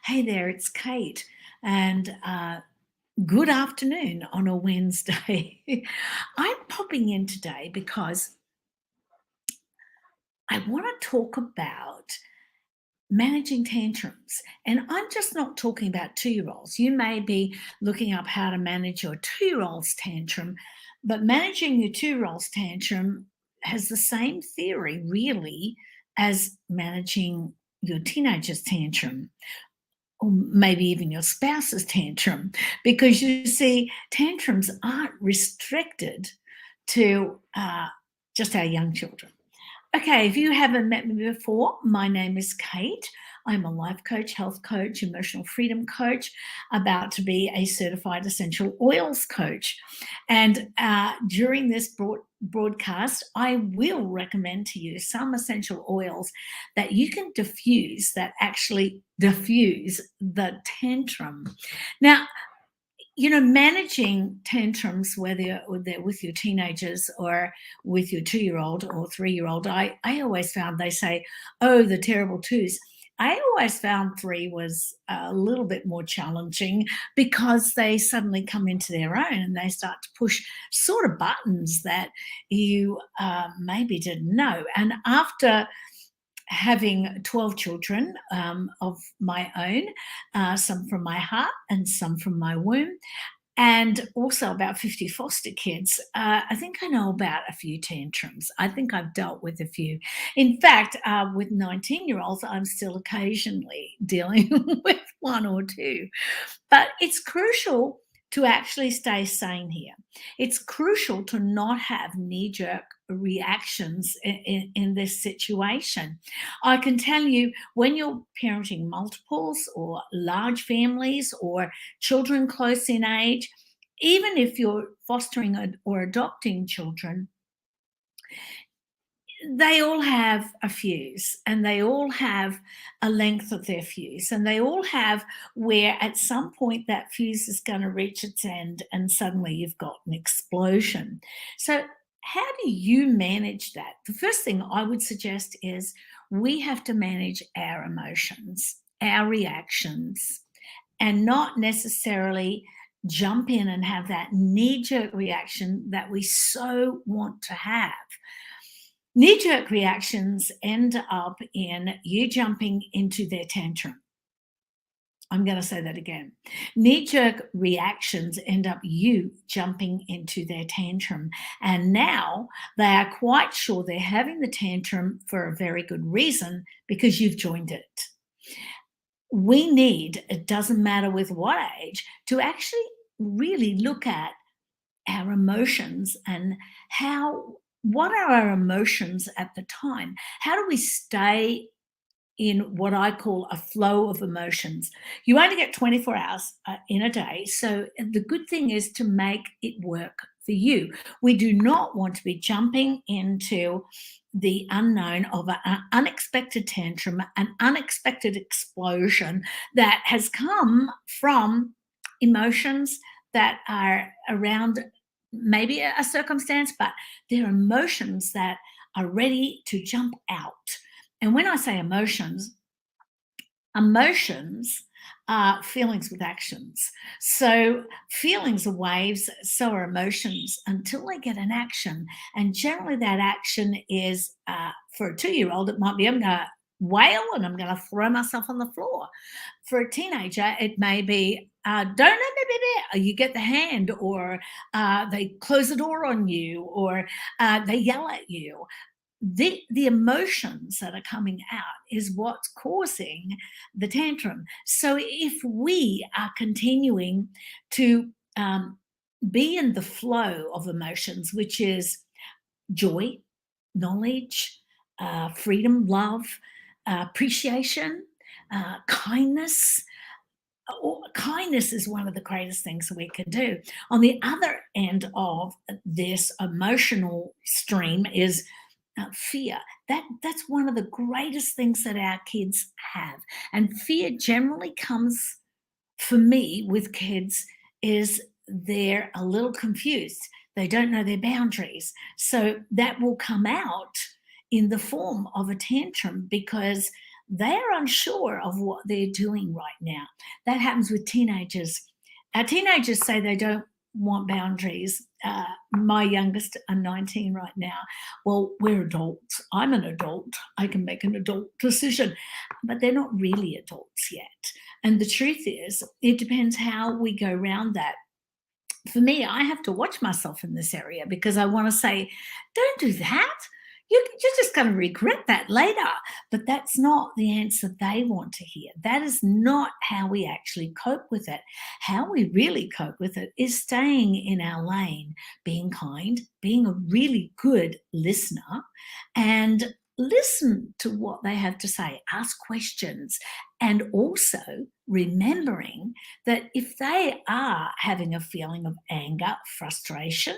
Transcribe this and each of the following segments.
Hey there, it's Kate, and good afternoon on a Wednesday. I'm popping in today because I want to talk about managing tantrums. And I'm just not talking about 2-year-olds. You may be looking up how to manage your 2-year-old's tantrum, but managing your 2-year-old's tantrum has the same theory, really, as managing your teenager's tantrum, or maybe even your spouse's tantrum, because you see, tantrums aren't restricted to just our young children. Okay, if you haven't met me before, my name is Kate. I'm a life coach, health coach, emotional freedom coach, about to be a certified essential oils coach. And during this broadcast, I will recommend to you some essential oils that you can diffuse that actually diffuse the tantrum. Now, managing tantrums, whether they're with your teenagers or with your 2-year-old or 3-year-old, I always found they say, oh, the terrible twos. I always found 3 was a little bit more challenging because they suddenly come into their own and they start to push sort of buttons that you maybe didn't know. And after having 12 children of my own, some from my heart and some from my womb, and also about 50 foster kids. I think I know about a few tantrums. I think I've dealt with a few. In fact, with 19-year-olds, I'm still occasionally dealing with one or two. But it's crucial to actually stay sane here. It's crucial to not have knee jerk reactions in this situation. I can tell you, when you're parenting multiples or large families or children close in age, even if you're fostering or adopting children, they all have a fuse and they all have a length of their fuse, and they all have where at some point that fuse is going to reach its end and suddenly you've got an explosion. So, how do you manage that? The first thing I would suggest is we have to manage our emotions, our reactions, and not necessarily jump in and have that knee jerk reaction that we so want to have. Knee jerk reactions end up in you jumping into their tantrum. I'm going to say that again. Knee jerk reactions end up you jumping into their tantrum. And now they are quite sure they're having the tantrum for a very good reason because you've joined it. We need, it doesn't matter with what age, to actually really look at our emotions and what are our emotions at the time? How do we stay in what I call a flow of emotions? You only get 24 hours in a day. So the good thing is to make it work for you. We do not want to be jumping into the unknown of an unexpected tantrum, an unexpected explosion that has come from emotions that are around maybe a circumstance, but they're emotions that are ready to jump out. And when I say emotions are feelings with actions. So feelings are waves, so are emotions until they get an action. And generally, that action is for a 2-year-old, it might be I'm going to wail and I'm going to throw myself on the floor. For a teenager, it may be don't let me be there. You get the hand, or they close the door on you, or they yell at you. The emotions that are coming out is what's causing the tantrum. So if we are continuing to be in the flow of emotions, which is joy, knowledge, freedom, love, appreciation, kindness. Kindness is one of the greatest things that we can do. On the other end of this emotional stream is fear. That's one of the greatest things that our kids have. And fear generally comes, for me, with kids, is they're a little confused. They don't know their boundaries. So that will come out in the form of a tantrum because they're unsure of what they're doing right now. That happens with teenagers. Our teenagers say they don't want boundaries. My youngest are 19 right now. Well, we're adults. I'm an adult. I can make an adult decision, but they're not really adults yet. And the truth is, it depends how we go around that. For me, I have to watch myself in this area because I want to say, don't do that. You're just going to regret that later. But that's not the answer they want to hear. That is not how we actually cope with it. How we really cope with it is staying in our lane, being kind, being a really good listener, and listen to what they have to say, ask questions, and also remembering that if they are having a feeling of anger, frustration,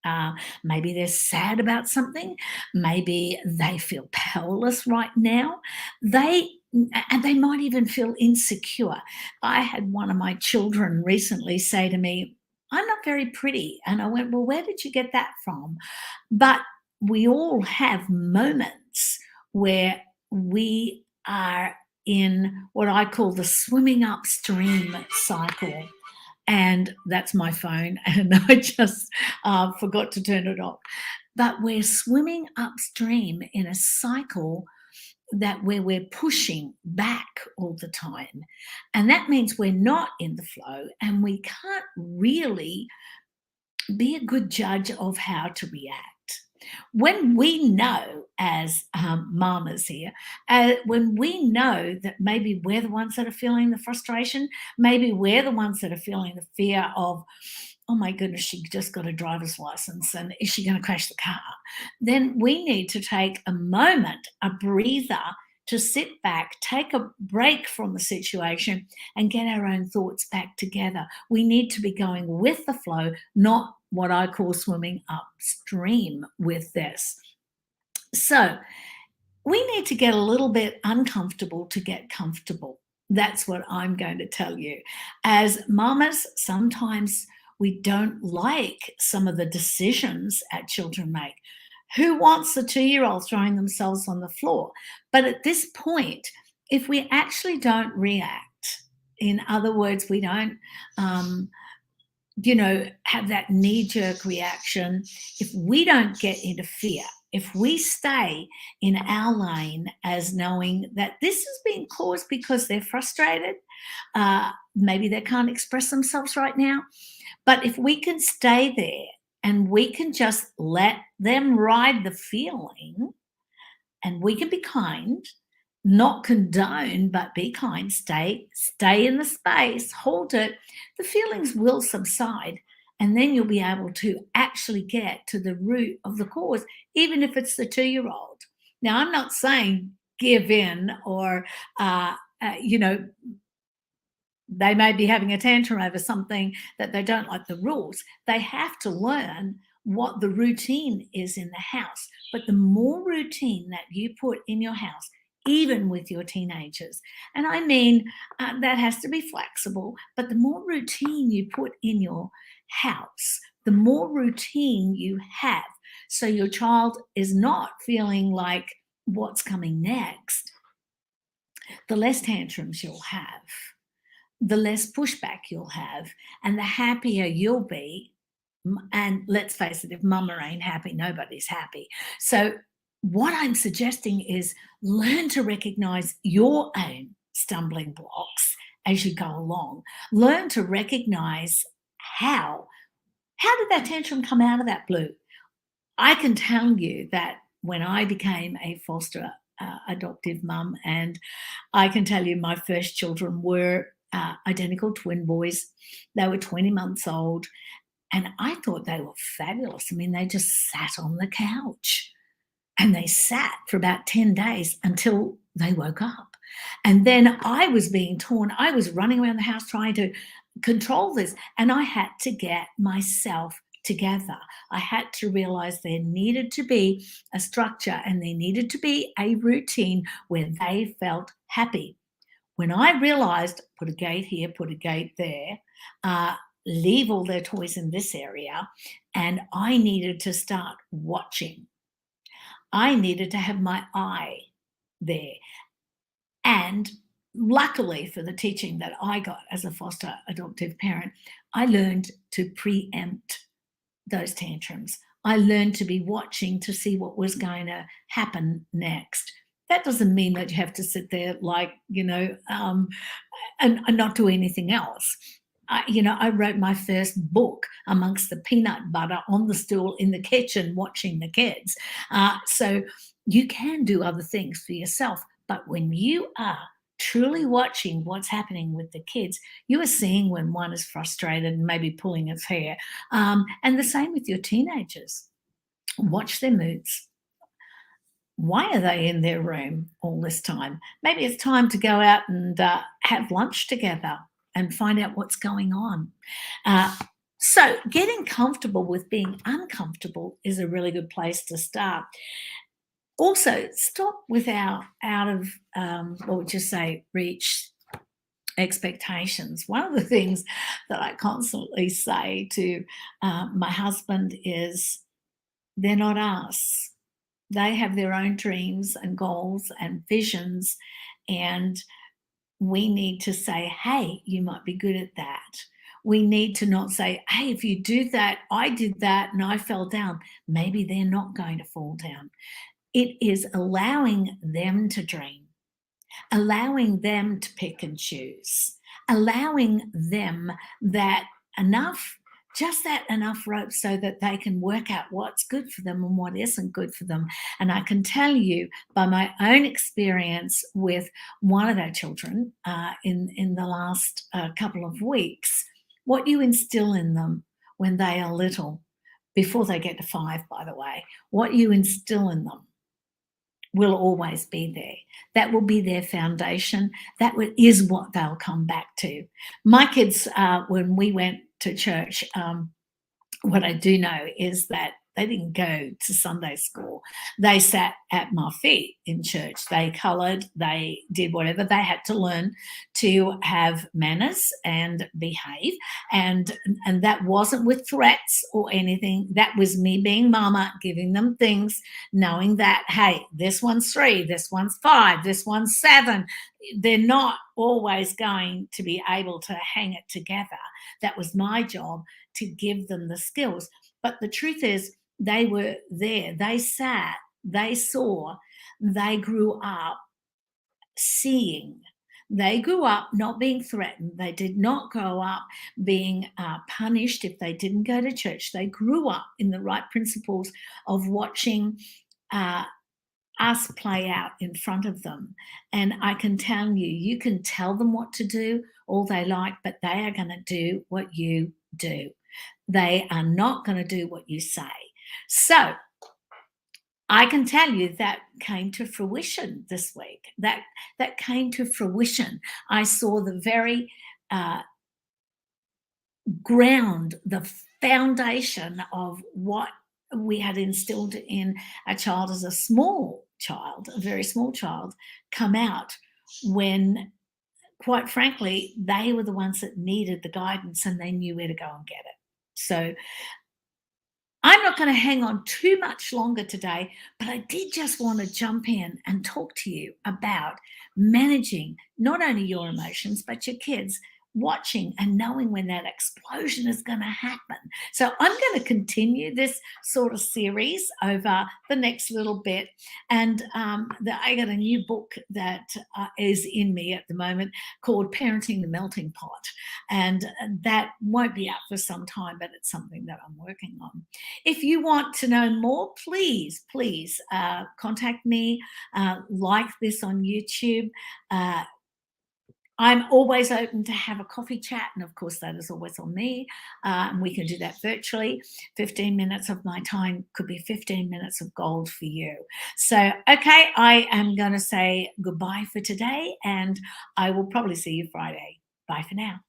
uh, maybe they're sad about something, maybe they feel powerless right now, they and they might even feel insecure. I had one of my children recently say to me, I'm not very pretty. And I went, well, where did you get that from? But we all have moments where we are in what I call the swimming upstream cycle. And that's my phone, and I just forgot to turn it off. But we're swimming upstream in a cycle that where we're pushing back all the time. And that means we're not in the flow and we can't really be a good judge of how to react. When we know, as mamas here, when we know that maybe we're the ones that are feeling the frustration, maybe we're the ones that are feeling the fear of, oh my goodness, she just got a driver's license and is she going to crash the car? Then we need to take a moment, a breather, to sit back, take a break from the situation, and get our own thoughts back together. We need to be going with the flow, not what I call swimming upstream with this. So we need to get a little bit uncomfortable to get comfortable. That's what I'm going to tell you. As mamas, sometimes we don't like some of the decisions our children make. Who wants the 2-year-old throwing themselves on the floor? But at this point, if we actually don't react, in other words, we don't have that knee jerk reaction, if we don't get into fear, if we stay in our lane as knowing that this is being caused because they're frustrated, maybe they can't express themselves right now, but if we can stay there and we can just let them ride the feeling and we can be kind, not condone, but be kind, stay in the space, hold it, the feelings will subside. And then you'll be able to actually get to the root of the cause, even if it's the 2-year-old. Now, I'm not saying give in or, they may be having a tantrum over something that they don't like the rules. They have to learn what the routine is in the house. But the more routine that you put in your house, even with your teenagers, and I mean, that has to be flexible, but the more routine you put in your house, the more routine you have. So your child is not feeling like what's coming next, the less tantrums you'll have, the less pushback you'll have, and the happier you'll be. And let's face it, if mama ain't happy, nobody's happy. So, what I'm suggesting is learn to recognize your own stumbling blocks as you go along. Learn to recognize how did that tantrum come out of that blue? I can tell you that when I became a foster adoptive mum, and I can tell you my first children were identical twin boys. They were 20 months old, and I thought they were fabulous. I mean, they just sat on the couch and they sat for about 10 days until they woke up. And then I was being torn. I was running around the house trying to control this, and I had to get myself together. I had to realize there needed to be a structure and there needed to be a routine where they felt happy. When I realized, put a gate here, put a gate there, leave all their toys in this area, and I needed to start watching. I needed to have my eye there. And luckily for the teaching that I got as a foster adoptive parent, I learned to preempt those tantrums. I learned to be watching to see what was going to happen next. That doesn't mean that you have to sit there like, and not do anything else. I wrote my first book amongst the peanut butter on the stool in the kitchen watching the kids. So you can do other things for yourself. But when you are truly watching what's happening with the kids, you are seeing when one is frustrated and maybe pulling its hair. And the same with your teenagers. Watch their moods. Why are they in their room all this time? Maybe it's time to go out and have lunch together and find out what's going on. Uh, so, getting comfortable with being uncomfortable is a really good place to start. Also, stop with our out of what would you say, reach expectations. One of the things that I constantly say to my husband is, they're not us. They have their own dreams and goals and visions, and we need to say, hey, you might be good at that. We need to not say, hey, if you do that, I did that and I fell down. Maybe they're not going to fall down. It is allowing them to dream, allowing them to pick and choose, allowing them that enough, just that enough rope so that they can work out what's good for them and what isn't good for them. And I can tell you by my own experience with one of our children in the last couple of weeks, what you instill in them when they are little, before they get to 5, by the way, what you instill in them will always be there. That will be their foundation. That is what they'll come back to. My kids, when we went to church, what I do know is that they didn't go to Sunday school. They sat at my feet in church. They coloured, they did whatever they had to learn to have manners and behave. And that wasn't with threats or anything. That was me being mama, giving them things, knowing that, hey, this one's 3, this one's 5, this one's 7. They're not always going to be able to hang it together. That was my job, to give them the skills. But the truth is, they were there, they sat, they saw, they grew up seeing. They grew up not being threatened. They did not grow up being punished if they didn't go to church. They grew up in the right principles of watching us play out in front of them. And I can tell you, you can tell them what to do all they like, but they are going to do what you do. They are not going to do what you say. So I can tell you that came to fruition this week. That came to fruition. I saw the very ground, the foundation of what we had instilled in a child as a small child, a very small child, come out when, quite frankly, they were the ones that needed the guidance and they knew where to go and get it. So I'm not going to hang on too much longer today, but I did just want to jump in and talk to you about managing not only your emotions, but your kids, watching and knowing when that explosion is going to happen. So I'm going to continue this sort of series over the next little bit. And I got a new book that is in me at the moment called Parenting the Melting Pot. And that won't be out for some time, but it's something that I'm working on. If you want to know more, please contact me, like this on YouTube. I'm always open to have a coffee chat, and of course, that is always on me. And we can do that virtually. 15 minutes of my time could be 15 minutes of gold for you. So, okay, I am going to say goodbye for today, and I will probably see you Friday. Bye for now.